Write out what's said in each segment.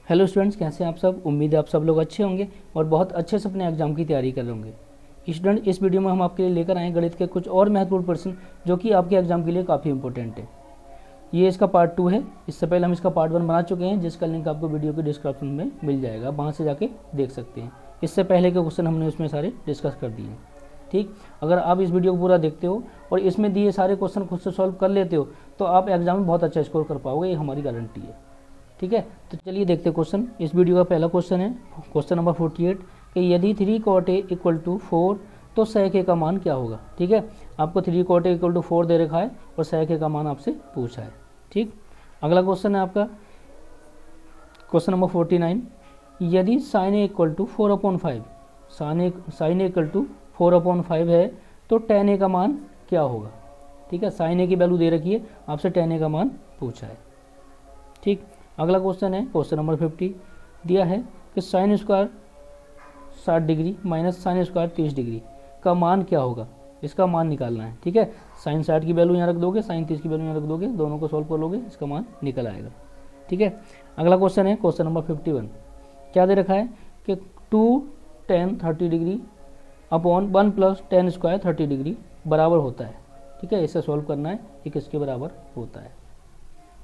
Hello students, कैसे हैं आप सब। उम्मीद है आप सब लोग अच्छे होंगे और बहुत अच्छे से अपने एग्जाम की तैयारी कर रहे होंगे। स्टूडेंट, इस वीडियो में हम आपके लिए लेकर आए हैं गणित के कुछ और महत्वपूर्ण प्रश्न जो कि आपके एग्जाम के लिए काफ़ी इंपॉर्टेंट है। ये इसका पार्ट 2 है। इससे पहले हम इसका पार्ट 1 बना चुके हैं, जिसका लिंक आपको वीडियो के डिस्क्रिप्शन में मिल जाएगा, वहाँ से जाके देख सकते हैं। इससे पहले के क्वेश्चन हमने उसमें सारे डिस्कस कर दिए हैं। ठीक, अगर आप इस वीडियो को पूरा देखते हो और इसमें दिए सारे क्वेश्चन खुद से सॉल्व कर लेते हो तो आप एग्जाम में बहुत अच्छा स्कोर कर पाओगे, ये हमारी गारंटी है। ठीक है, तो चलिए देखते हैं क्वेश्चन। इस वीडियो का पहला क्वेश्चन है क्वेश्चन नंबर 48 कि यदि 3 cot a इक्वल टू 4 तो sec a का मान क्या होगा। ठीक है, आपको 3 cot a इक्वल टू 4 दे रखा है और sec a का मान आपसे पूछा है। ठीक, अगला क्वेश्चन है आपका क्वेश्चन नंबर 49, यदि sin a equal to 4/5 sin a equal to 4/5 है तो tan a का मान क्या होगा। ठीक है, sin a की वैल्यू दे रखी है, आपसे tan a का मान पूछा है। ठीक, अगला क्वेश्चन है क्वेश्चन नंबर 50, दिया है कि sine square 60 degree minus sine square 30 degree का मान क्या होगा, इसका मान निकालना है। ठीक है, साइन 60 की वैल्यू यहाँ रख दोगे, साइन 30 की वैल्यू यहाँ रख दोगे, दोनों को सॉल्व कर लोगे, इसका मान निकल आएगा। ठीक है, अगला क्वेश्चन है क्वेश्चन नंबर 51, क्या दे रखा है कि 2 tan 30 degree upon 1 + tan square 30 degree बराबर होता है। ठीक है, इसे सॉल्व करना है, ये किसके बराबर होता है।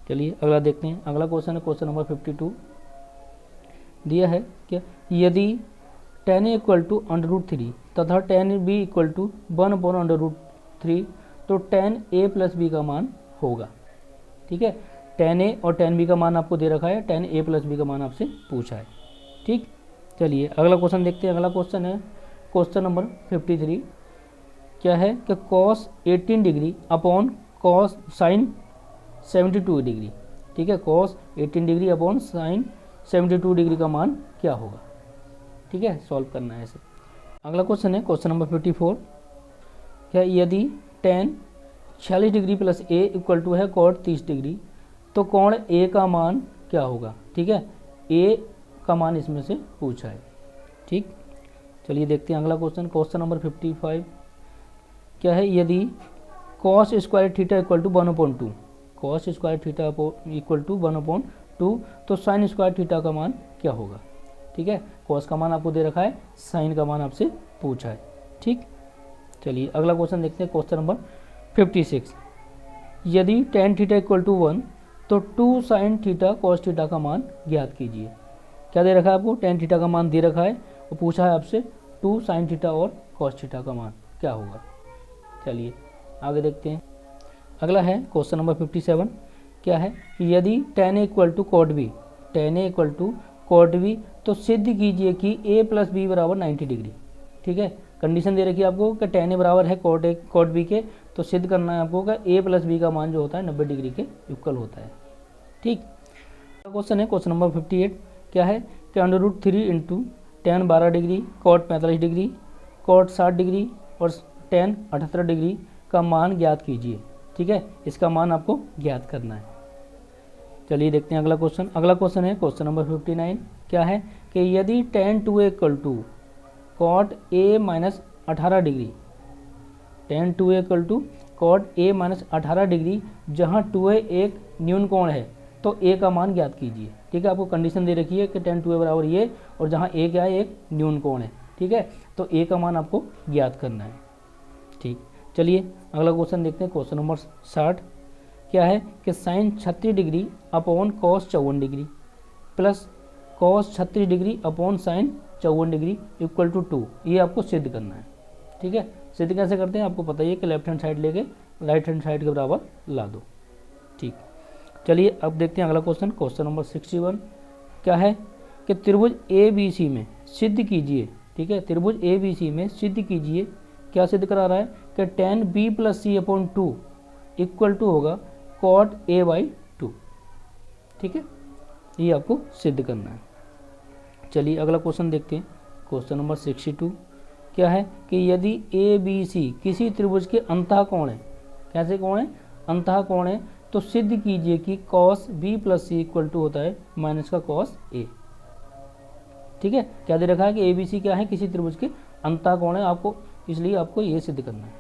चलिए अगला देखते हैं। अगला क्वेश्चन है क्वेश्चन नंबर 52, दिया है कि यदि tan a इक्वल टू √3 तथा tan b इक्वल टू 1/√3 तो tan a + b का मान होगा। ठीक है, tan a और tan b का मान आपको दे रखा है, tan a + b का मान आपसे पूछा है। ठीक, चलिए अगला क्वेश्चन देखते हैं। अगला क्वेश्चन है क्वेश्चन नंबर 53, क्या है कि cos 18 degree upon cos sin 72 degree. ठीक है, cos 18 degree upon sin 72 degree का मान क्या होगा। ठीक है, सॉल्व करना है इसे। अगला क्वेश्चन है क्वेश्चन नंबर 54, क्या यदि tan 46 degree plus a equal to है cot 30 डिग्री तो कोण a का मान क्या होगा। ठीक है, a का मान इसमें से पूछा है। ठीक, चलिए देखते हैं अगला क्वेश्चन क्वेश्चन नंबर 55, क्या है यदि cos square theta equal to 1/2 cos square theta equal to 1/2 तो साइन स्क्वायर थीटा का मान क्या होगा। ठीक है, cos का मान आपको दे रखा है, साइन का मान आपसे पूछा है। ठीक, चलिए अगला क्वेश्चन देखते हैं क्वेश्चन नंबर 56, यदि tan थीटा इक्वल टू 1 तो 2 sin थीटा cos थीटा का मान ज्ञात कीजिए। क्या दे रखा है आपको, tan थीटा का मान दे रखा है और पूछा है आपसे 2 sin थीटा और cos थीटा का मान क्या होगा। चलिए आगे देखते हैं। अगला है क्वेश्चन नंबर 57, क्या है यदि tan a equal to cot b tan a equal to cot b तो सिद्ध कीजिए कि a + b बराबर 90 डिग्री। ठीक है, कंडीशन दे रखी है आपको कि tan a बराबर है cot b के, तो सिद्ध करना है आपको कि a + b का मान जो होता है 90 डिग्री के इक्वल होता है। ठीक, क्वेश्चन है क्वेश्चन नंबर 58, क्या है कि √3 into tan 12 degree cot 45 degree cot 60 degree और tan 78 डिग्री का मान ज्ञात कीजिए। ठीक है, इसका मान आपको ज्ञात करना है। चलिए देखते हैं अगला क्वेश्चन। अगला क्वेश्चन है क्वेश्चन नंबर 59, क्या है कि यदि tan 2a equal to cot a minus 18 degree tan 2a equal to cot a minus 18 degree जहाँ 2a एक न्यून कोण है तो a का मान ज्ञात कीजिए। ठीक है, आपको कंडीशन दे रखी है कि tan 2a बराबर ये और जहाँ a क्या है, एक न्यून कोण है। ठीक है, तो a का मान आपको ज्ञात करना है। ठीक, चलिए अगला क्वेश्चन देखते हैं क्वेश्चन नंबर 60, क्या है कि sine 36 degree upon cos 54 degree plus cos 36 degree upon sine 54 degree equal to 2, ये आपको सिद्ध करना है। ठीक है, सिद्ध कैसे करते हैं आपको पता ही है कि लेफ्ट हैंड साइड लेके राइट हैंड साइड के बराबर ला दो। ठीक, चलिए अब देखते हैं अगला क्वेश्चन क्वेश्चन नंबर 61, क्या है कि त्रिभुज ABC में सिद्ध कीजिए। ठीक है, त्रिभुज ABC में सिद्ध कीजिए, क्या सिद्ध करा रहा है कि tan b + c upon 2 equal to होगा cot a/2। ठीक है, ये आपको सिद्ध करना है। चलिए अगला क्वेश्चन देखते हैं क्वेश्चन नंबर 62, क्या है कि यदि ABC किसी त्रिभुज के अंतः कोण है, कैसे कोण है, अंतः कोण है, तो सिद्ध कीजिए कि cos b + c equal to होता है माइनस का cos a। ठीक है, क्या दे रखा है कि ABC क्या है, किसी त्रिभुज के अंतः कोण है, आपको इसलिए आपको ये सिद्ध करना है।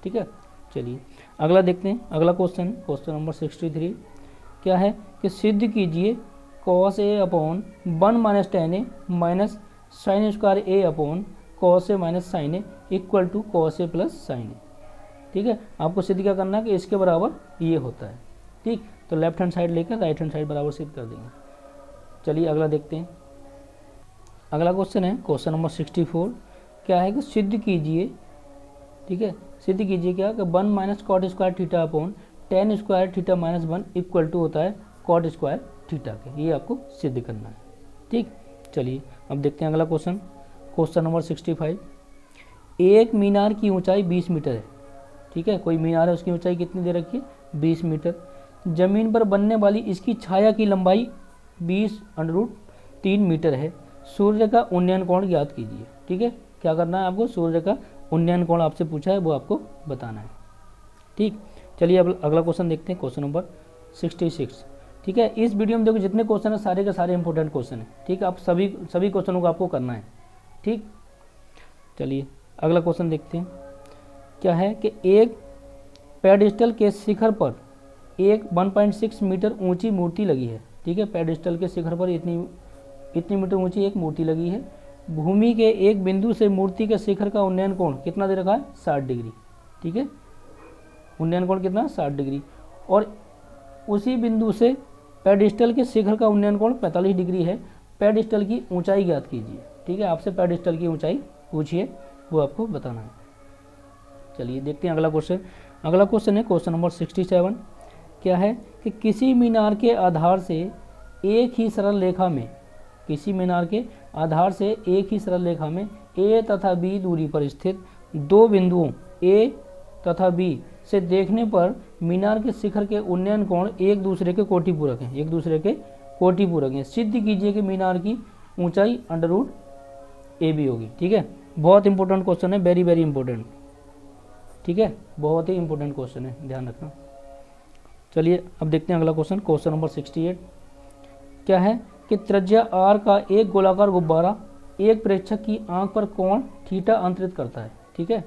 ठीक है, चलिए अगला देखते हैं। अगला क्वेश्चन क्वेश्चन नंबर 63, क्या है कि सिद्ध कीजिए cos A upon 1 minus ten A minus sine square A upon cos A minus sine A equal to cos A plus sine A. ठीक है, आपको सिद्ध क्या करना है कि इसके बराबर ये होता है। ठीक, तो लेफ्ट हैंड साइड लेकर राइट हैंड साइड बराबर सिद्ध कर देंगे। चलिए अगला देखते हैं। अगला क्वेश्चन है क्वेश्चन नंबर 64। क्या है कि सिद्ध कीजिए, ठीक है, सिद्ध कीजिए क्या कि 1 minus cot square theta upon tan square theta minus 1 equal to होता है कॉट स्क्वायर थीटा के। ये आपको सिद्ध करना है। ठीक, चलिए अब देखते हैं अगला क्वेश्चन, क्वेश्चन नंबर 65। एक मीनार की ऊंचाई 20 मीटर है। ठीक है, कोई मीनार है, उसकी ऊंचाई कितनी दे रखी है, 20 मीटर। जमीन पर बनने वाली इसकी छाया की लंबाई 20√3 मीटर है। सूर्य का उन्नयन कोण ज्ञात कीजिए। ठीक है, क्या करना है आपको, सूर्य का उन्नयन कोण आपसे पूछा है, वो आपको बताना है। ठीक, चलिए अब अगला क्वेश्चन देखते हैं, क्वेश्चन नंबर 66। ठीक है, इस वीडियो में देखो जितने क्वेश्चन है सारे के सारे इंपॉर्टेंट क्वेश्चन है। ठीक है, आप सभी क्वेश्चनों को आपको करना है। ठीक, चलिए अगला क्वेश्चन देखते हैं। क्या है कि एक पेडिस्टल के शिखर पर एक 1.6 मीटर ऊंची मूर्ति लगी है। ठीक है, पेडिस्टल के शिखर पर इतनी मीटर ऊंची एक मूर्ति लगी है। भूमि के एक बिंदु से मूर्ति के शिखर का उन्नयन कोण कितना दे रखा है, 60 डिग्री। ठीक है, उन्नयन कोण कितना, 60 डिग्री। और उसी बिंदु से पेडिस्टल के शिखर का उन्नयन कोण 45 डिग्री है। पेडिस्टल की ऊंचाई ज्ञात कीजिए। ठीक है, आपसे पेडिस्टल की ऊंचाई पूछिए, वो आपको बताना है। चलिए देखते हैं अगला क्वेश्चन। अगला क्वेश्चन है क्वेश्चन नंबर 67। क्या है कि किसी मीनार के आधार से एक ही सरल रेखा में, किसी मीनार के आधार से एक ही सरल रेखा में ए तथा बी दूरी पर स्थित दो बिंदुओं ए तथा बी से देखने पर मीनार के शिखर के उन्नयन कोण एक दूसरे के कोटिपूरक हैं, एक दूसरे के कोटिपूरक हैं। सिद्ध कीजिए कि मीनार की ऊंचाई √AB होगी। ठीक है, बहुत इंपॉर्टेंट क्वेश्चन है, वेरी वेरी इंपॉर्टेंट। ठीक है, बहुत ही इंपॉर्टेंट क्वेश्चन है, ध्यान रखना। चलिए अब देखते हैं अगला क्वेश्चन, क्वेश्चन नंबर 68। क्या है कि त्रिज्या r का एक गोलाकार गुब्बारा एक प्रेक्षक की आंख पर कोण थीटा अंतरित करता है। ठीक है,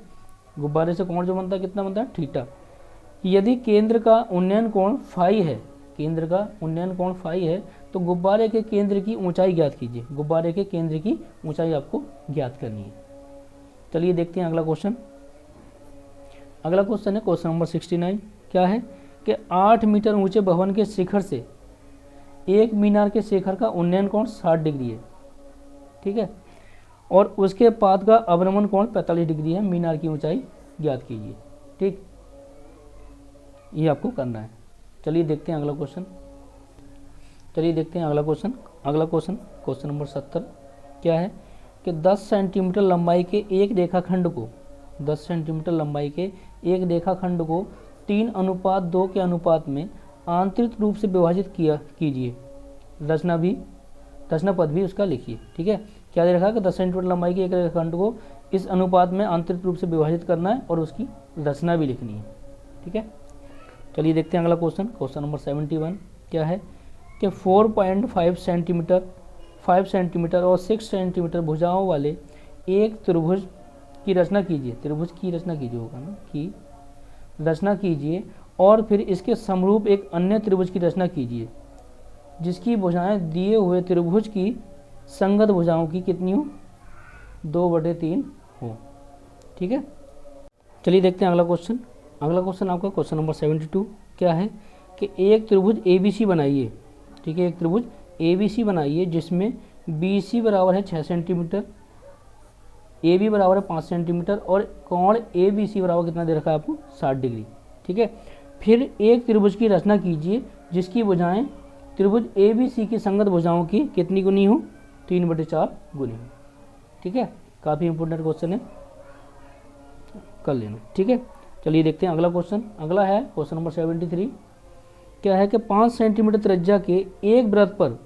गुब्बारे से कोण जो बनता है कितना बनता है, थीटा। यदि केंद्र का उन्नयन कोण फाई है, केंद्र का उन्नयन कोण फाई है, तो गुब्बारे के केंद्र की ऊंचाई ज्ञात कीजिए। गुब्बारे के केंद्र की ऊंचाई आपको ज्ञात करनी है। चलिए देखते हैं अगला क्वेश्चन। अगला क्वेश्चन है क्वेश्चन नंबर 69। क्या है कि 8 मीटर ऊंचे भवन के शिखर से एक मीनार के शिखर का उन्नयन कोण 60 डिग्री है। ठीक है, और उसके पाद का अवनमन कोण 45 डिग्री है। मीनार की ऊंचाई ज्ञात कीजिए। ठीक, ये आपको करना है। चलिए देखते हैं अगला क्वेश्चन। चलिए देखते हैं अगला क्वेश्चन। अगला क्वेश्चन क्वेश्चन नंबर 70। क्या है कि 10 सेंटीमीटर लंबाई के एक रेखाखंड को 10 सेंटीमीटर लंबाई के एक रेखाखंड को 3:2 के अनुपात में आंतरिक रूप से विभाजित कीजिए। रचना पद भी उसका लिखिए। ठीक है, क्या दे रखा है कि 10 सेंटीमीटर लंबाई के एक रेखाखंड को इस अनुपात में आंतरिक रूप से विभाजित करना है और उसकी रचना भी लिखनी है। ठीक है, चलिए देखते हैं अगला क्वेश्चन, क्वेश्चन नंबर 71। क्या है कि 4.5 सेंटीमीटर और 6 सेंटीमीटर भुजाओं वाले एक त्रिभुज की रचना कीजिए। त्रिभुज की रचना कीजिए होगा ना, की रचना कीजिए और फिर इसके समरूप एक अन्य त्रिभुज की रचना कीजिए जिसकी भुजाएं दिए हुए त्रिभुज की संगत भुजाओं की कितनी हो, 2/3 हो। ठीक है, चलिए देखते हैं अगला क्वेश्चन। अगला क्वेश्चन आपका क्वेश्चन नंबर 72। क्या है कि एक त्रिभुज ABC बनाइए। ठीक है, एक त्रिभुज ABC बनाइए जिसमें BC बराबर है 6 सेंटीमीटर, AB बराबर है 5 सेंटीमीटर और कोण ABC बराबर कितना दे रखा है आपको, 60 डिग्री। ठीक है, फिर एक त्रिभुज की रचना कीजिए जिसकी भुजाएं त्रिभुज ABC की संगत भुजाओं की कितनी गुनी हो, 3/4 गुनी हो। ठीक है, काफ़ी इंपॉर्टेंट क्वेश्चन है, कर लेना। ठीक है, चलिए देखते हैं अगला क्वेश्चन। अगला है क्वेश्चन नंबर 73। क्या है कि 5 सेंटीमीटर त्रिज्या के एक वृत्त पर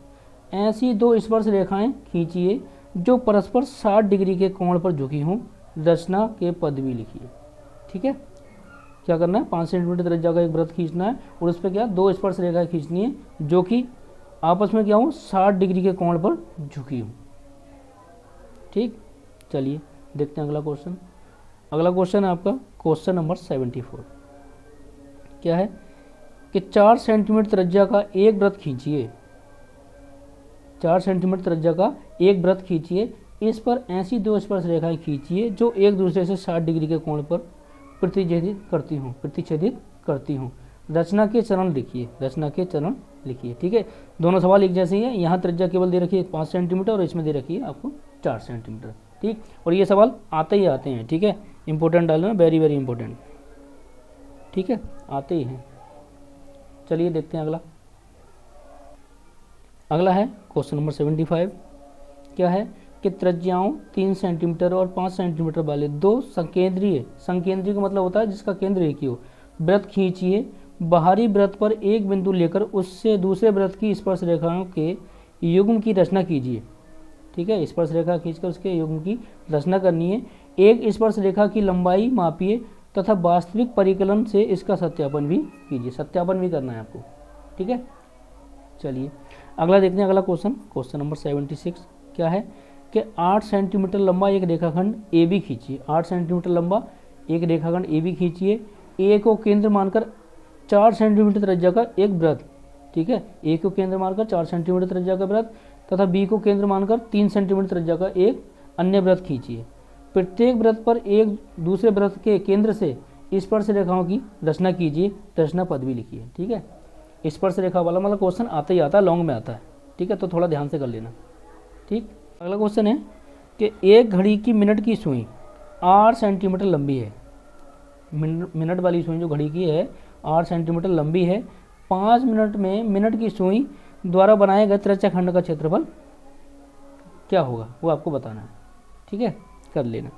ऐसी दो स्पर्श रेखाएं खींचिए जो परस्पर 60 डिग्री के कोण पर झुकी हों। रचना के पद भी लिखिए। ठीक है, क्या करना है, 5 सेंटीमीटर त्रिज्या का एक वृत्त खींचना है और उस पर क्या, दो स्पर्श रेखाएं खींचनी है जो कि आपस में क्या हो, 60 डिग्री के कोण पर झुकी हो। ठीक, चलिए देखते हैं अगला क्वेश्चन। अगला क्वेश्चन है आपका क्वेश्चन नंबर 74। क्या है कि 4 सेंटीमीटर त्रिज्या का एक वृत्त खींचिए। 4 सेंटीमीटर त्रिज्या का एक वृत्त खींचिए। इस पर ऐसी दो स्पर्श रेखाएं खींचिए जो एक दूसरे से 60 डिग्री के कोण पर प्रतिच्छेदित करती हूँ। रचना के चरण लिखिए। ठीक है, दोनों सवाल एक जैसे ही है। यहाँ त्रिज्या केवल दे रखी है 5 सेंटीमीटर और इसमें दे रखी है आपको 4 सेंटीमीटर। ठीक, और ये सवाल आते हैं। ठीक है, इंपॉर्टेंट डालना, वेरी वेरी इंपॉर्टेंट। ठीक है, आते ही हैं। चलिए देखते हैं अगला है क्वेश्चन नंबर 75। क्या है कि त्रिज्याओं 3 सेंटीमीटर और 5 सेंटीमीटर वाले दो संकेंद्रीय का मतलब होता है जिसका केंद्र एक ही हो, वृत्त खींचिए। बाहरी वृत्त पर एक बिंदु लेकर उससे दूसरे वृत्त की स्पर्श रेखाओं के युग्म की रचना कीजिए। ठीक है, स्पर्श रेखा खींचकर उसके युग्म की रचना करनी है। एक स्पर्श रेखा की लंबाई मापिए तथा वास्तविक परिकलन से इसका सत्यापन भी कीजिए। सत्यापन भी करना है आपको। ठीक है, चलिए अगला देखते हैं। अगला क्वेश्चन नंबर 76 क्या है कि 8 सेंटीमीटर लंबा एक रेखाखंड ए बी खींचिए। 8 सेंटीमीटर लंबा एक रेखाखंड ए बी खींचिए। ए को केंद्र मानकर 4 सेंटीमीटर त्रिज्या का एक वृत्त, ठीक है, ए को केंद्र मानकर 4 सेंटीमीटर त्रिज्या का वृत्त तथा बी को केंद्र मानकर 3 सेंटीमीटर त्रिज्या का एक अन्य वृत्त खींचिए। प्रत्येक वृत्त पर एक दूसरे वृत्त के केंद्र से स्पर्श रेखाओं की रचना कीजिए। रचना पद भी लिखिए। ठीक है, स्पर्श रेखा वाला मतलब क्वेश्चन आता ही आता है, लॉन्ग में आता है। ठीक है, तो थोड़ा ध्यान से कर लेना। ठीक, अगला क्वेश्चन है कि एक घड़ी की मिनट की सुई 8 सेंटीमीटर लंबी है। मिनट वाली सुई जो घड़ी की है 8 सेंटीमीटर लंबी है। 5 मिनट में मिनट की सुई द्वारा बनाए गए त्रिज्याखंड का क्षेत्रफल क्या होगा वो आपको बताना है। ठीक है, कर लेना।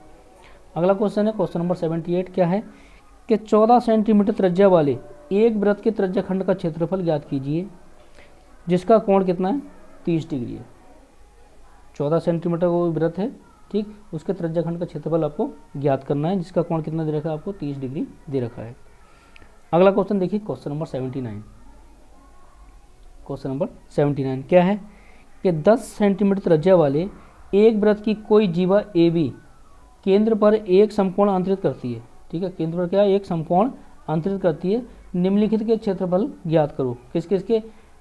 अगला क्वेश्चन है क्वेश्चन नंबर 78। क्या है कि 14 सेंटीमीटर त्रिज्या वाले एक वृत्त के त्रिज्याखंड का क्षेत्रफल ज्ञात कीजिए जिसका कोण कितना है, 30 डिग्री है। 14 सेंटीमीटर वो वृत्त है, ठीक, उसके त्रिज्याखंड का क्षेत्रफल आपको ज्ञात करना है जिसका कोण कितना दे रखा है आपको, 30 डिग्री दे रखा है। अगला क्वेश्चन देखिए क्वेश्चन नंबर 79। क्वेश्चन नंबर 79 क्या है कि 10 सेंटीमीटर त्रिज्या वाले एक वृत्त की कोई जीवा ए बी केंद्र पर एक समकोण अंतरित करती है। ठीक है, केंद्र पर क्या है, एक समकोण अंतरित करती है। निम्नलिखित के क्षेत्रफल ज्ञात करो। किस किस के,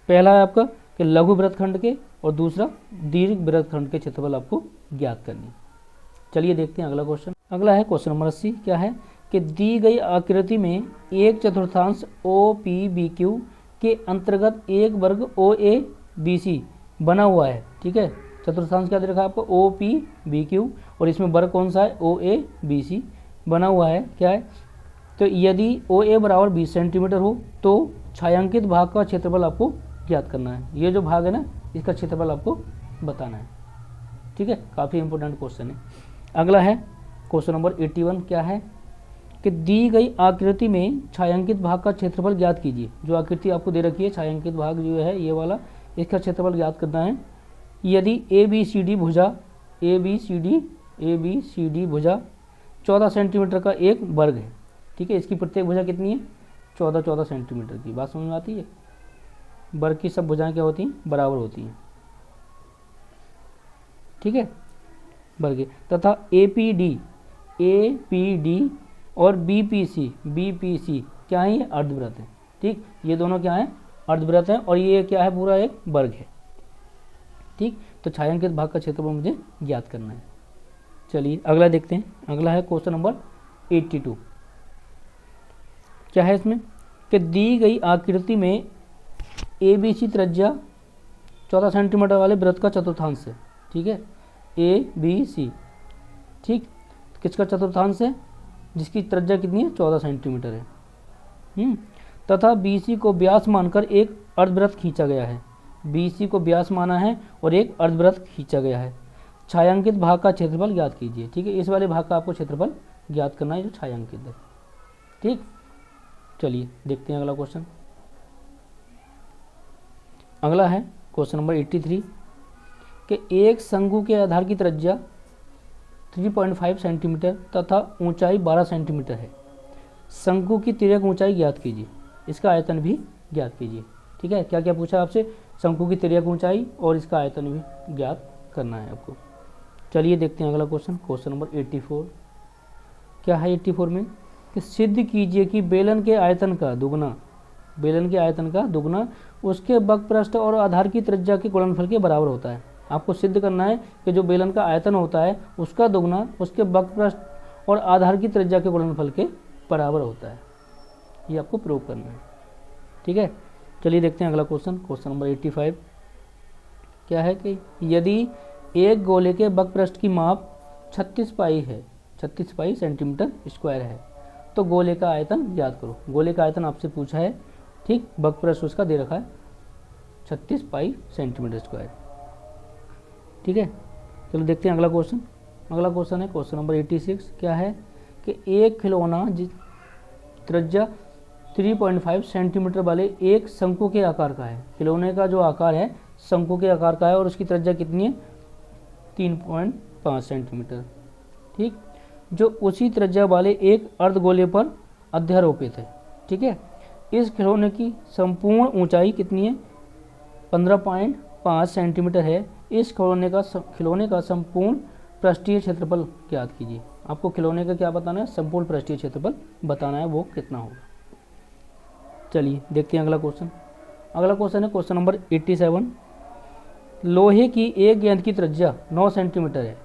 पहला है आपका कि लघु वृत्तखंड के और दूसरा दीर्घ वृत्तखंड के क्षेत्रफल आपको ज्ञात करनी। चलिए देखते हैं अगला क्वेश्चन। अगला है क्वेश्चन नंबर 80। क्या है कि दी गई आकृति में एक चतुर्थांश ओ पी बी क्यू के अंतर्गत एक वर्ग ओ ए बी सी बना हुआ है। ठीक है, चतुर्थांश क्या दे रखा है आपको, ओ पी बी क्यू, और इसमें वर्ग कौन सा है, ओ ए बी सी बना हुआ है। क्या है, तो यदि ओ ए बराबर 20 सेंटीमीटर हो तो छायांकित भाग का क्षेत्रफल आपको ज्ञात करना है। ये जो भाग है ना इसका क्षेत्रफल आपको बताना है। ठीक है, काफ़ी इंपॉर्टेंट क्वेश्चन है। अगला है क्वेश्चन नंबर 81। क्या है कि दी गई आकृति में छायांकित भाग का क्षेत्रफल ज्ञात कीजिए। जो आकृति आपको दे रखी है छायांकित भाग जो है ये वाला, इसका क्षेत्रफल ज्ञात करना है। यदि ए बी सी डी भुजा 14 सेंटीमीटर का एक वर्ग है। ठीक है, इसकी प्रत्येक भुजा कितनी है, 14 सेंटीमीटर की। बात समझ में आती है, वर्ग की सब भुजाएं क्या होती हैं, बराबर होती हैं। ठीक है, वर्ग तथा ए पी डी और बी पी सी क्या है, ये अर्धवृत्त है। ठीक, ये दोनों क्या है, अर्धवृत्त है और ये क्या है, पूरा एक वर्ग है। ठीक, तो छायांकित भाग का क्षेत्रफल मुझे ज्ञात करना है। चलिए अगला देखते हैं। अगला है क्वेश्चन नंबर 82। क्या है इसमें कि दी गई आकृति में ए बी सी त्रिज्या 14 सेंटीमीटर वाले वृत्त का चतुर्थांश है। ठीक है, ए बी सी, ठीक, किसका चतुर्थांश है, जिसकी त्रिज्या कितनी है, 14 सेंटीमीटर है। तथा बी सी को व्यास मानकर एक अर्धवृत्त खींचा गया है। बी सी को व्यास माना है और एक अर्धवृत्त खींचा गया है। छायांकित भाग का क्षेत्रफल ज्ञात कीजिए। ठीक है, इस वाले भाग का आपको क्षेत्रफल ज्ञात करना है जो छायांकित है। ठीक, चलिए देखते हैं अगला क्वेश्चन। अगला है क्वेश्चन नंबर 83 कि एक शंकु के आधार की त्रिज्या 3.5 सेंटीमीटर तथा ऊंचाई 12 सेंटीमीटर है। शंकु की तिर्यक ऊंचाई ज्ञात कीजिए, इसका आयतन भी ज्ञात कीजिए। ठीक है, क्या क्या पूछा आपसे, शंकु की तिर्यक ऊंचाई और इसका आयतन भी ज्ञात करना है आपको। चलिए देखते हैं अगला क्वेश्चन। Question number 84। क्या है 84 में कि सिद्ध कीजिए कि बेलन के आयतन का दुगना बेलन के आयतन का दुगना उसके बकपृष्ठ और आधार की त्रिज्या के गुणनफल के बराबर होता है। आपको सिद्ध करना है कि जो बेलन का आयतन होता है उसका दुगना उसके बकपृष्ठ और आधार की त्रिज्या के गुणनफल के बराबर होता है। ये आपको प्रूव करना है, ठीक है। चलिए देखते हैं अगला क्वेश्चन, क्वेश्चन नंबर 85। क्या है कि यदि एक गोले के बकपृष्ठ की माप 36 पाई है, 36 पाई सेंटीमीटर स्क्वायर है, तो गोले का आयतन याद करो। गोले का आयतन आपसे पूछा है, ठीक। बकपृष्ठ उसका दे रखा है 36 पाई सेंटीमीटर स्क्वायर, ठीक है। चलो देखते हैं अगला क्वेश्चन। अगला क्वेश्चन है क्वेश्चन नंबर 86। क्या है कि एक खिलौना त्रिज्या 3.5 सेंटीमीटर वाले एक शंकु के आकार का है। खिलौने का जो आकार है शंकु के आकार का है और उसकी त्रिज्या कितनी है? 3.5 सेंटीमीटर, ठीक। जो उसी त्रिज्या वाले एक अर्धगोले पर अध्यारोपित है, ठीक है। इस खिलौने की संपूर्ण ऊंचाई कितनी है? 15.5 सेंटीमीटर है। इस खिलौने का संपूर्ण पृष्ठीय क्षेत्रफल ज्ञात कीजिए। आपको खिलौने का क्या बताना है? संपूर्ण पृष्ठीय क्षेत्रफल बताना है, वो कितना होगा। चलिए देखते हैं अगला क्वेश्चन। अगला क्वेश्चन है क्वेश्चन नंबर 87। लोहे की एक गेंद की त्रिज्या 9 सेंटीमीटर है।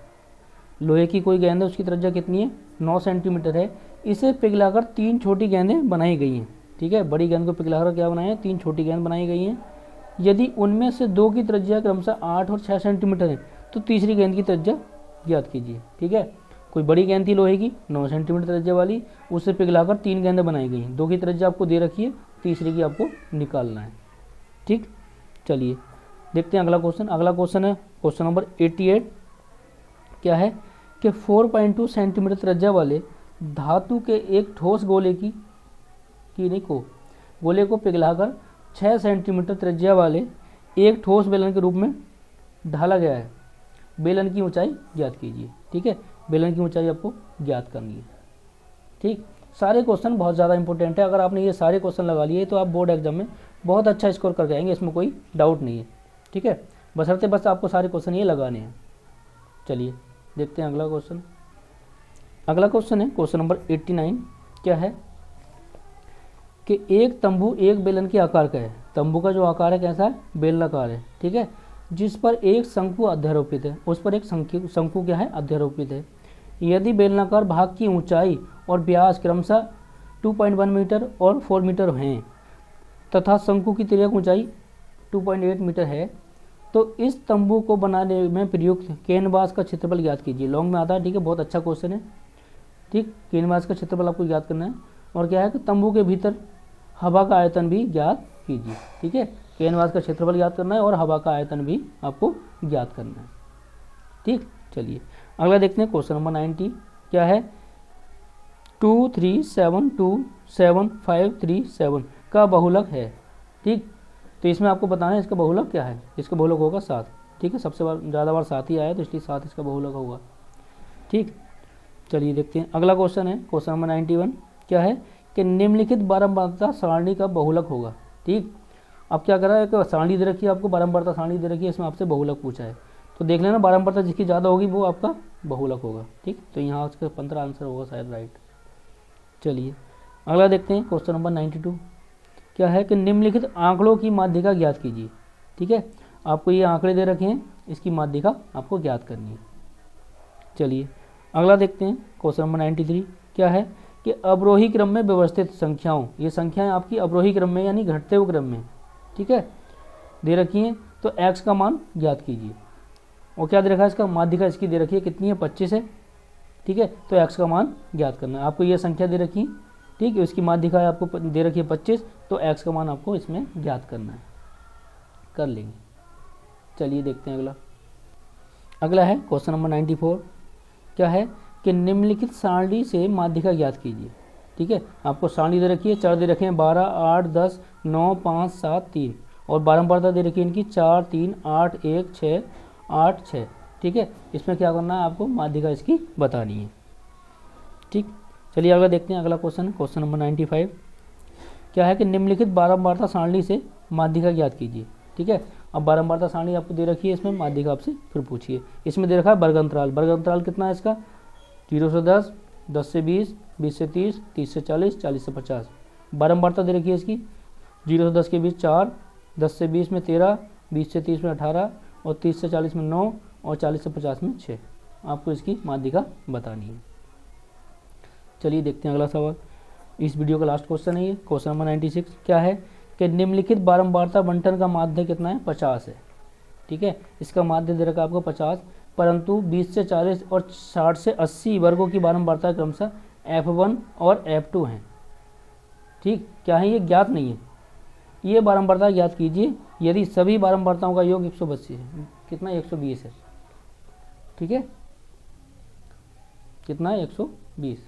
लोहे की कोई गेंद है, उसकी त्रिज्या कितनी है? 9 सेंटीमीटर है। इसे पिघलाकर 3 छोटी गेंदें बनाई गई हैं, ठीक है। बड़ी गेंद को पिघलाकर क्या बनाया है? 3 छोटी गेंद बनाई गई हैं। यदि उनमें से 2 की त्रिज्या क्रमशः 8 और 6 सेंटीमीटर है, तो तीसरी गेंद की त्रिज्या ज्ञात कीजिए, ठीक है। कोई बड़ी गेंद थी लोहे की 9 सेंटीमीटर त्रिज्या वाली, उससे पिघलाकर 3 गेंदें बनाई गई हैं। 2 की त्रिज्या आपको दे रखी है, तीसरी की आपको निकालना है, ठीक। चलिए देखते हैं अगला क्वेश्चन। अगला क्वेश्चन है क्वेश्चन नंबर 88। क्या है कि 4.2 सेंटीमीटर त्रिज्या वाले धातु के एक ठोस गोले को पिघलाकर 6 सेंटीमीटर त्रिज्या वाले एक ठोस बेलन के रूप में ढाला गया है। बेलन की ऊंचाई ज्ञात कीजिए, ठीक है। बेलन की ऊंचाई आपको ज्ञात करनी है, ठीक। सारे क्वेश्चन बहुत ज़्यादा इंपॉर्टेंट है। अगर आपने ये सारे क्वेश्चन लगा लिए तो आप बोर्ड एग्जाम में बहुत अच्छा स्कोर करके आएंगे, इसमें कोई डाउट नहीं है, ठीक है। बशर्ते बस आपको सारे क्वेश्चन ये लगाने हैं। चलिए देखते हैं अगला क्वेश्चन। अगला क्वेश्चन है क्वेश्चन नंबर 89। क्या है कि एक तंबू एक बेलन के आकार का है। तंबू का जो आकार है कैसा है? बेलनाकार है, ठीक है। जिस पर एक शंकु अध्यारोपित है, उस पर एक शंकु क्या है? अध्यारोपित है। यदि बेलनाकार भाग की ऊंचाई और व्यास क्रमशः 2.1 मीटर और 4 मीटर हैं तथा शंकु की तिर्यक ऊंचाई 2.8 मीटर है, तो इस तंबू को बनाने में प्रयुक्त कैनवास का क्षेत्रफल ज्ञात कीजिए। लॉन्ग में आता है, ठीक है। बहुत अच्छा क्वेश्चन है, ठीक। कैनवास का क्षेत्रफल आपको ज्ञात करना है। और क्या है कि तंबू के भीतर हवा का आयतन भी ज्ञात कीजिए, ठीक है। कैनवास का क्षेत्रफल ज्ञात करना है और हवा का आयतन भी आपको ज्ञात करना है, ठीक। चलिए अगला देखते हैं क्वेश्चन नंबर 90। क्या है? 23727 का बहुलक है, ठीक। तो इसमें आपको बताना है इसका बहुलक क्या है। इसका बहुलक होगा 7, ठीक है। सबसे ज़्यादा बार 7 ही आया तो इसलिए 7 इसका बहुलक होगा, ठीक। चलिए देखते हैं अगला क्वेश्चन है क्वेश्चन नंबर 91। क्या है कि निम्नलिखित बारंबारता सारणी का बहुलक होगा, ठीक। अब क्या कर रहा है कि सारणी दे रखी है आपको, बारंबारता सारणी दे रखी है, इसमें आपसे बहुलक पूछा है। तो देख लेना बारंबारता जिसकी ज़्यादा होगी वो आपका बहुलक होगा, ठीक। तो यहाँ उसका 15 आंसर होगा शायद, राइट। चलिए अगला देखते हैं क्वेश्चन नंबर 92। क्या है कि निम्नलिखित आंकड़ों की माध्यिका ज्ञात कीजिए, ठीक है। आपको ये आंकड़े दे रखे हैं, इसकी माध्यिका आपको ज्ञात करनी है। चलिए अगला देखते हैं क्वेश्चन नंबर 93। क्या है कि अवरोही क्रम में व्यवस्थित संख्याओं, ये संख्याएं आपकी अवरोही क्रम में यानी घटते हुए क्रम में, ठीक है, दे रखी हैं। तो x का मान ज्ञात कीजिए। और क्या दे रखा है? इसका माध्यिका इसकी दे रखी है, कितनी है? 25 है, ठीक है। तो x का मान ज्ञात करना है। आपको ये संख्या दे रखी है, ठीक है, इसकी माध्यिका आपको दे रखी है 25, तो x का मान आपको इसमें ज्ञात करना है, कर लेंगे। चलिए देखते हैं अगला है क्वेश्चन नंबर 94। क्या है कि निम्नलिखित सारणी से माध्यिका ज्ञात कीजिए, ठीक है। आपको सारणी दे रखी है, 4 दे रखे हैं, 12, 8, 10, 9, 5, 7, 3 और बारंबारता दे रखी है इनकी 4, 3, 8, 1, 6, 8, 6, ठीक है। इसमें क्या करना है? आपको माध्यिका इसकी बतानी है, ठीक। चलिए अगला देखते हैं। अगला क्वेश्चन है क्वेश्चन नंबर 95। क्या है कि निम्नलिखित बारंबारता सारणी से माध्यिका ज्ञात कीजिए, ठीक है। अब बारंबारता सारणी आपको दे रखी है, इसमें माध्यिका आपसे फिर पूछिए। इसमें दे रखा है वर्ग अंतराल। वर्ग अंतराल कितना है इसका? 0 से 10, 10 से 20, 20 से 30, 30 से 40, 40 से 50। बारंबारता दे रखी है इसकी 0 से 10 के बीच 4, 10 से 20 में 13, 20 से 30 में 18 और 30 से 40 में 9 और 40 से 50 में 6। आपको इसकी माध्यिका बतानी है। चलिए देखते हैं अगला सवाल। इस वीडियो का लास्ट क्वेश्चन है ये, क्वेश्चन नंबर 96 क्या है कि निम्नलिखित बारंबारता बंटन का माध्य कितना है? 50 है। ठीक है, इसका माध्य दे रखा है आपको 50, परंतु 20 से 40 और 60 से 80 वर्गों की बारंबारता क्रमशः F1 और F2 हैं। ठीक, क्या है ये? ज्ञात नहीं है। ये बारंबारता ज्ञात कीजिए यदि सभी बारंबारताओं का योग 182 है। कितना? 120 है। ठीक है, कितना है? 120।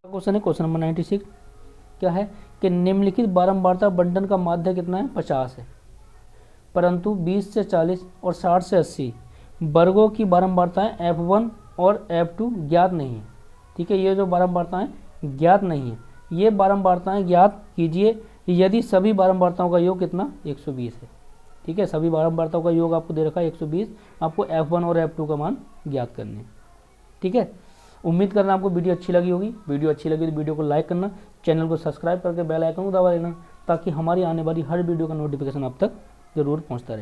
क्वेश्चन है क्वेश्चन नंबर 96 क्या है कि निम्नलिखित बारंबारता बंटन का माध्य कितना है? 50 है, परंतु 20 से 40 और 60 से 80 वर्गों की बारंबारताएं F1 और F2 ज्ञात नहीं है। ठीक है, ये जो बारंबारताएं ज्ञात नहीं है, ये बारंबारताएं ज्ञात कीजिए यदि सभी बारंबारताओं का योग कितना? 120 है। ठीक है, सभी बारंबारताओं का योग आपको दे रखा है 120, आपको F1 और F2 का मान ज्ञात करने हैं। ठीक है, उम्मीद करना आपको वीडियो अच्छी लगी होगी। वीडियो अच्छी लगी तो वीडियो को लाइक करना, चैनल को सब्सक्राइब करके बेल आइकन को दबा देना, ताकि हमारी आने वाली हर वीडियो का नोटिफिकेशन आप तक जरूर पहुंचता रहे।